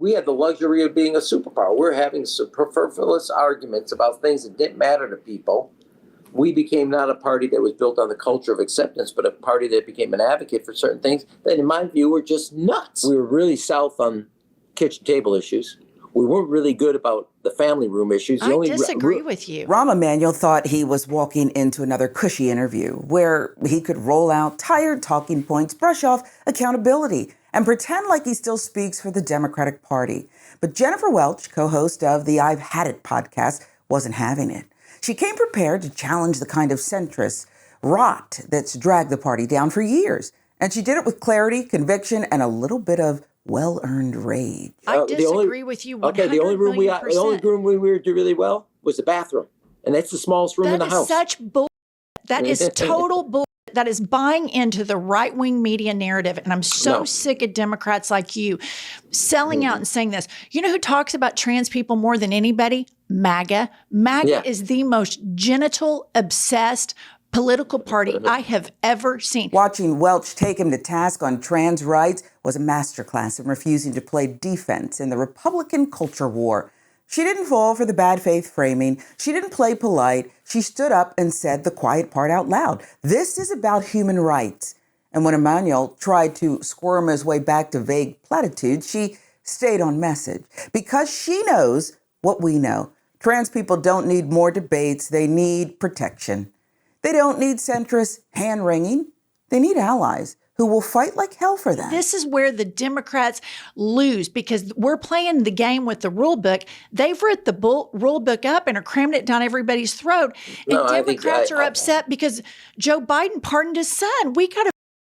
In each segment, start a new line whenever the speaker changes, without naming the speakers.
We had the luxury of being a superpower. We're having superfluous arguments about things that didn't matter to people. We became not a party that was built on the culture of acceptance, but a party that became an advocate for certain things that, in my view, were just nuts. We were really south on kitchen table issues. We weren't really good about the family room issues.
I disagree with you.
Rahm Emanuel thought he was walking into another cushy interview where he could roll out tired talking points, brush off accountability, and pretend like he still speaks for the Democratic Party. But Jennifer Welch, co-host of the I've Had It podcast, wasn't having it. She came prepared to challenge the kind of centrist rot that's dragged the party down for years. And she did it with clarity, conviction, and a little bit of well-earned rage.
I disagree with you 100%.
Okay, the only room we were doing really well was the bathroom. And that's the smallest room in the house.
That is such bull. That is total bull. That is buying into the right-wing media narrative. And I'm so sick of Democrats like you selling out and saying this. You know who talks about trans people more than anybody? MAGA. MAGA is the most genital-obsessed political party I have ever seen.
Watching Welch take him to task on trans rights was a masterclass in refusing to play defense in the Republican culture war. She didn't fall for the bad faith framing. She didn't play polite. She stood up and said the quiet part out loud. This is about human rights. And when Emanuel tried to squirm his way back to vague platitudes, she stayed on message. Because she knows what we know. Trans people don't need more debates. They need protection. They don't need centrist hand-wringing. They need allies who will fight like hell for them.
This is where the Democrats lose because we're playing the game with the rule book. They've ripped the rule book up and are cramming it down everybody's throat. And Democrats are upset because Joe Biden pardoned his son. We got to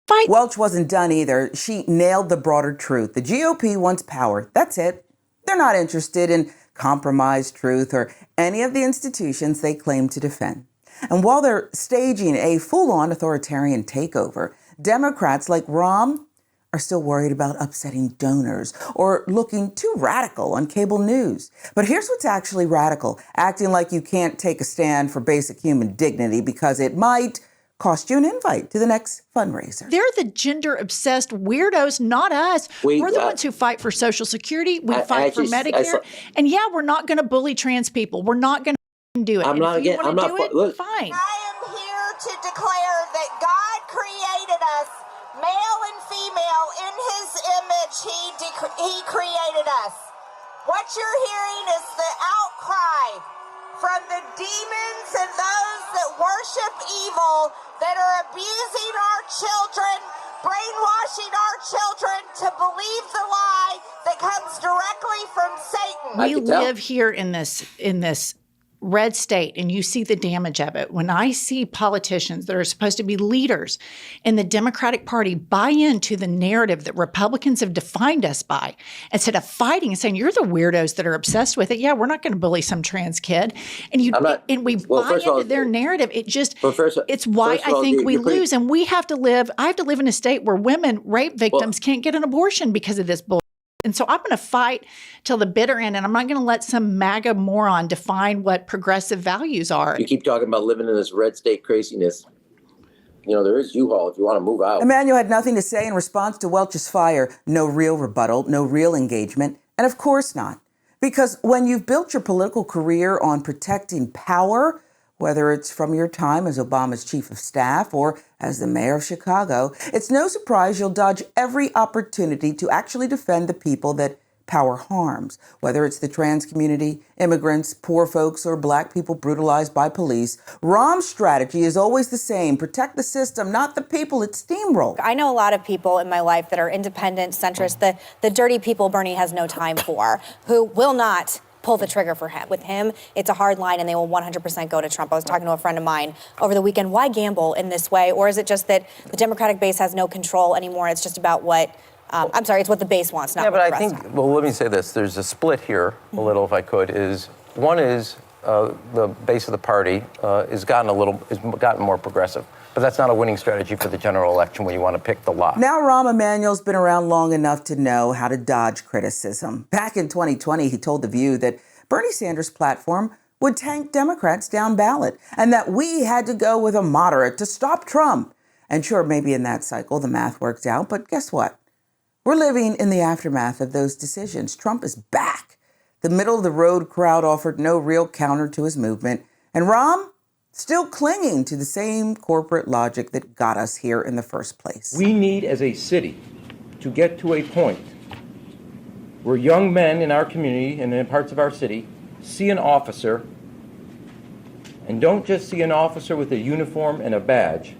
fight.
Welch wasn't done either. She nailed the broader truth. The GOP wants power. That's it. They're not interested in compromised truth or any of the institutions they claim to defend. And while they're staging a full-on authoritarian takeover, Democrats like Rahm are still worried about upsetting donors or looking too radical on cable news. But here's what's actually radical: acting like you can't take a stand for basic human dignity because it might cost you an invite to the next fundraiser.
They're the gender-obsessed weirdos, not us. We're the ones who fight for Social Security. We fight for Medicare. And yeah, we're not going to bully trans people. We're not going to do it.
I'm not again. I'm not.
Look, fine.
I am here to declare that God created us, male and female, in His image. He created us. What you're hearing is the outcry from the demons and those that worship evil, that are abusing our children, brainwashing our children to believe the lie that comes directly from Satan.
We live here in this red state, and you see the damage of it. When I see politicians that are supposed to be leaders in the Democratic Party buy into the narrative that Republicans have defined us by, instead of fighting and saying, you're the weirdos that are obsessed with it. Yeah, we're not going to bully some trans kid. And we buy into their narrative. It's why I think we lose. And I have to live in a state where rape victims can't get an abortion because of this bull. And so I'm going to fight till the bitter end, and I'm not going to let some MAGA moron define what progressive values are.
You keep talking about living in this red state craziness. You know, there is U-Haul if you want to move out.
Emanuel had nothing to say in response to Welch's fire. No real rebuttal, no real engagement, and of course not. Because when you've built your political career on protecting power, whether it's from your time as Obama's chief of staff or as the mayor of Chicago, it's no surprise you'll dodge every opportunity to actually defend the people that power harms, whether it's the trans community, immigrants, poor folks, or black people brutalized by police. Rahm's strategy is always the same: protect the system, not the people it steamrolled.
I know a lot of people in my life that are independent, centrist, the dirty people Bernie has no time for, who will not pull the trigger for him. With him, it's a hard line, and they will 100% go to Trump. I was talking to a friend of mine over the weekend. Why gamble in this way? Or is it just that the Democratic base has no control anymore? It's just about what, it's what the base wants, not what the rest want.
Yeah, but I think, well, let me say this. There's a split here, a little, if I could, one is the base of the party has gotten more progressive. But that's not a winning strategy for the general election when you want to pick the lot.
Now Rahm Emanuel's been around long enough to know how to dodge criticism. Back in 2020, he told The View that Bernie Sanders' platform would tank Democrats down ballot and that we had to go with a moderate to stop Trump. And sure, maybe in that cycle the math worked out, but guess what? We're living in the aftermath of those decisions. Trump is back. The middle-of-the-road crowd offered no real counter to his movement, and Rahm still clinging to the same corporate logic that got us here in the first place.
We need, as a city, to get to a point where young men in our community and in parts of our city see an officer and don't just see an officer with a uniform and a badge,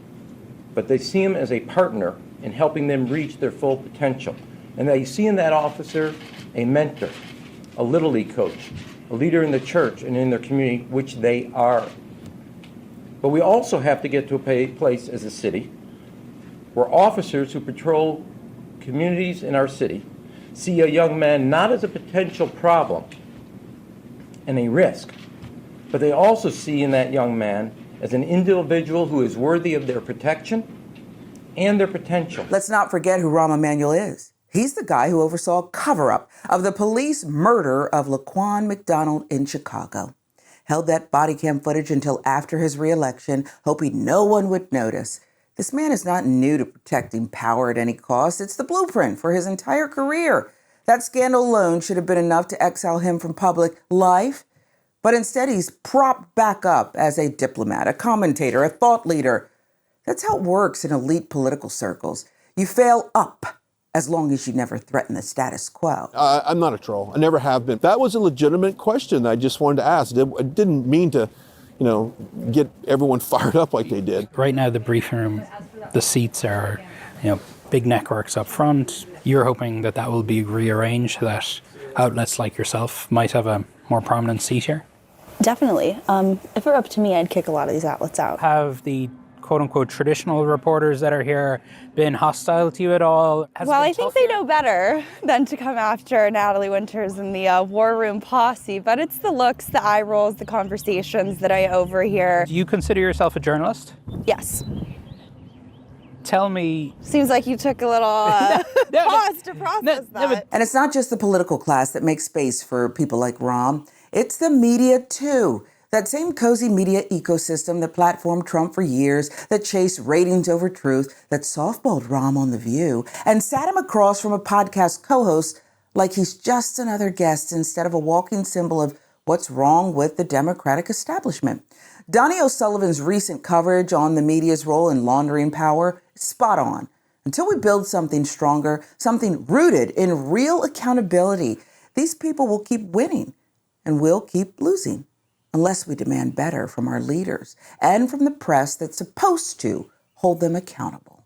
but they see him as a partner in helping them reach their full potential. And they see in that officer a mentor, a Little League coach, a leader in the church and in their community, which they are. But we also have to get to a place as a city where officers who patrol communities in our city see a young man not as a potential problem and a risk, but they also see in that young man as an individual who is worthy of their protection and their potential.
Let's not forget who Rahm Emanuel is. He's the guy who oversaw a cover-up of the police murder of Laquan McDonald in Chicago. Held that body cam footage until after his re-election, hoping no one would notice. This man is not new to protecting power at any cost. It's the blueprint for his entire career. That scandal alone should have been enough to exile him from public life. But instead, he's propped back up as a diplomat, a commentator, a thought leader. That's how it works in elite political circles. You fail up as long as you never threaten the status quo.
I'm not a troll. I never have been. That was a legitimate question I just wanted to ask. I didn't mean to, get everyone fired up like they did.
Right now, the briefing room, the seats are, big networks up front. You're hoping that will be rearranged, that outlets like yourself might have a more prominent seat here?
Definitely. If it were up to me, I'd kick a lot of these outlets out.
Have the quote-unquote traditional reporters that are here been hostile to you at all?
Well, I think they know better than to come after Natalie Winters and the War Room posse, but it's the looks, the eye rolls, the conversations that I overhear.
Do you consider yourself a journalist?
Yes.
Tell me...
Seems like you took a little pause to process that.
And it's not just the political class that makes space for people like Rahm. It's the media, too. That same cozy media ecosystem that platformed Trump for years, that chased ratings over truth, that softballed Rahm on The View, and sat him across from a podcast co-host like he's just another guest instead of a walking symbol of what's wrong with the Democratic establishment. Donnie O'Sullivan's recent coverage on the media's role in laundering power is spot on. Until we build something stronger, something rooted in real accountability, these people will keep winning and we'll keep losing. Unless we demand better from our leaders and from the press that's supposed to hold them accountable.